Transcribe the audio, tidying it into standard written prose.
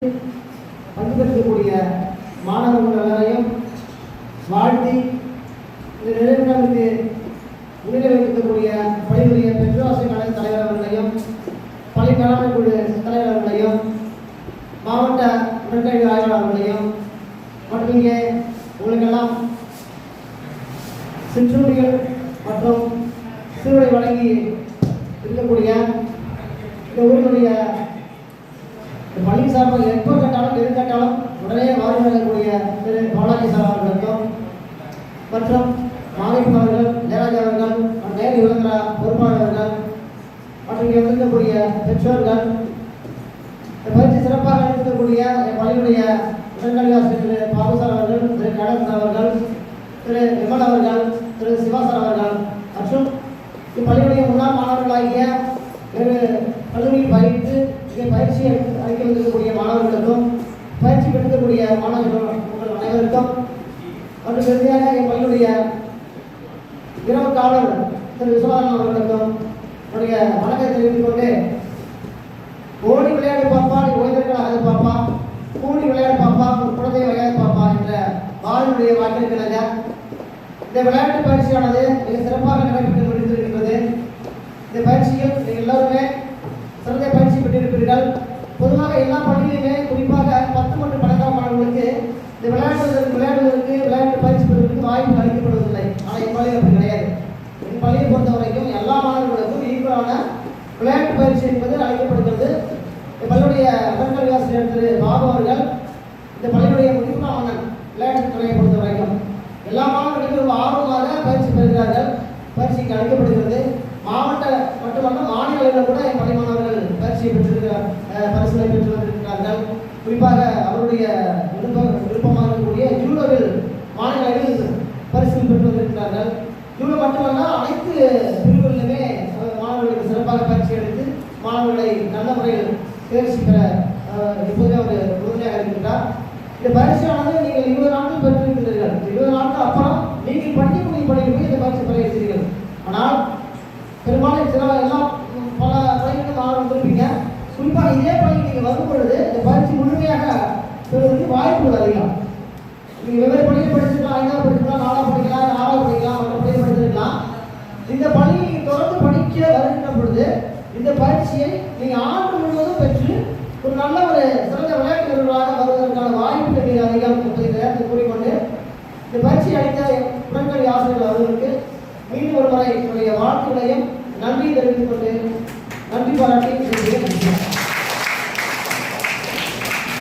பங்கேற்கக்கூடிய மாணவர்கள் எல்லாரையும் வாழ்த்தி இந்த நிலைமைகளுக்கு முன்னிலை வைக்கக்கூடிய பள்ளியுடைய பெற்றோராசிரியர் கழக தலைவர் அவர்களையும் பள்ளி தலைமை குழு தலைவர் அவர்களையும் மாவட்ட உடற்கல்வி ஆய்வாளர் அவர்களையும் மற்றும் இங்கே உங்களுக்கெல்லாம் சிற்றுண்டிகள் மற்றும் சிறுவரை வழங்கி இருக்கக்கூடிய இந்த ஊரினுடைய பள்ளி சார்பாக எப்போ கேட்டாலும் எது கேட்டாலும் உடனே வாரி வழங்கக்கூடிய திரு பாலாஜி சார் அவர்களுக்கும் மற்றும் மாதேவன் அவர்கள் ஜெயராஜ் அவர்கள் நேரு யுவந்திரா பொறுப்பாளர்கள் மற்றும் இங்கே வந்திருக்கக்கூடிய பெற்றோர்கள் பயிற்சி சிறப்பாக இருக்கக்கூடிய பள்ளியுடைய உடற்கல்வி ஆசிரியர் திரு பாபு சார் அவர்கள் திரு கடன் அவர்கள் திரு விமல் அவர்கள் திரு சிவா சார் அவர்கள் மற்றும் இப்பள்ளியுடைய முன்னாள் மாணவர்களாகிய வேறு கல்லூரியில் பயிற்று இங்கே பயிற்சி அளிக்க வந்திருக்கக்கூடிய மாணவர்களுக்கும் பயிற்சி பெற்றிருக்கக்கூடிய மாணவர்கள் உங்கள் அனைவருக்கும் மற்றும் இறுதியாக என் பள்ளியுடைய இரவு காவலர் திரு விஸ்வநாதன் அவர்களுக்கும் என்னுடைய வணக்கத்தை தெரிவித்துக் கொண்டு ஓடி விளையாடு பாப்பா நீ ஓய்ந்திருக்கலாம் அது பாப்பா கூடி விளையாடு பாப்பா குழந்தை விளையாடு பாப்பா என்ற பாலினுடைய வாக்கிற்கிணங்க இந்த விளையாட்டு பயிற்சியானது மிக சிறப்பாக நடைபெற்று முடிந்திருக்கின்றது. இந்த பயிற்சியில் நீங்கள் எல்லோருமே சிறந்த பயிற்சி பெற்றிருப்பீர்கள். பொதுவாக எல்லா பள்ளியிலுமே குறிப்பாக 10 மற்றும் 12ஆம் மாணவர்களுக்கு இந்த விளையாட்டு பயிற்சி பெறுவதற்கு வாய்ப்பு அளிக்கப்படுவதில்லை. ஆனால் என் பள்ளியில் அப்படி கிடையாது. என் பள்ளியை பொறுத்த வரைக்கும் எல்லா மாணவர்களுக்கும் ஈக்குவலான விளையாட்டு பயிற்சி என்பது அளிக்கப்படுகிறது. இந்த பள்ளியுடைய உடற்கல்வி ஆசிரியர் திரு பாபு அவர்கள் இந்த பள்ளியுடைய முக்கியமான மன்னன் விளையாட்டு துறையை பொறுத்த வரைக்கும் எல்லா மாணவர்களுக்கும் ரொம்ப ஆர்வமாக பயிற்சி பெறுகிறார்கள். பயிற்சிக்கு அளிக்கப்படுகிறது. மாவட்ட மட்டுமல்ல மாநில அளவில் கூட என் பள்ளி மாணவர்கள் பயிற்சியை பெற்றிருக்கிறார், பரிசுகளை பெற்று வந்திருக்கிறார்கள். குறிப்பாக அவருடைய விருப்பமாக இருக்கக்கூடிய ஜூடோவில் மாநில அளவில் பரிசுகள் பெற்று வந்திருக்கிறார்கள். ஜூடோ மட்டுமல்ல அனைத்து பிரிவுகளிலுமே மாணவர்களுக்கு சிறப்பாக பயிற்சி எடுத்து மாணவர்களை நல்ல முறையில் தேர்ச்சி பெற இப்போதே அவர் உறுதியாக இருக்கின்றார். இந்த பயிற்சியானது நீங்கள் 20 நாட்கள் பெற்றிருக்கிறீர்கள். 20 நாட்கள் அப்புறம் நீங்கள் பள்ளிக்குடி பள்ளியில் போய் இந்த பயிற்சி பெற இருக்கிறீர்கள். ஆனால் பெரும்பாலும் சில எல்லாம் பல பள்ளிகளுக்கு மாணவர்கள் வந்திருப்பீங்க. குறிப்பாக இதே பள்ளிக்கு நீங்கள் வரும் பொழுது இந்த பயிற்சி முழுமையாக பெறுவதற்கு வாய்ப்புகள் அதிகம். நீங்கள் வெவ்வேறு பள்ளியில் படிச்சிருக்கலாம், 5ஆவது படிச்சிருக்கலாம், 4ஆவது படிக்கலாம், 6ஆவது படிக்கலாம், மற்ற பள்ளியில் படிச்சிருக்கலாம். இந்த பள்ளியை தொடர்ந்து படிக்க வருகின்ற பொழுது இந்த பயிற்சியை நீங்கள்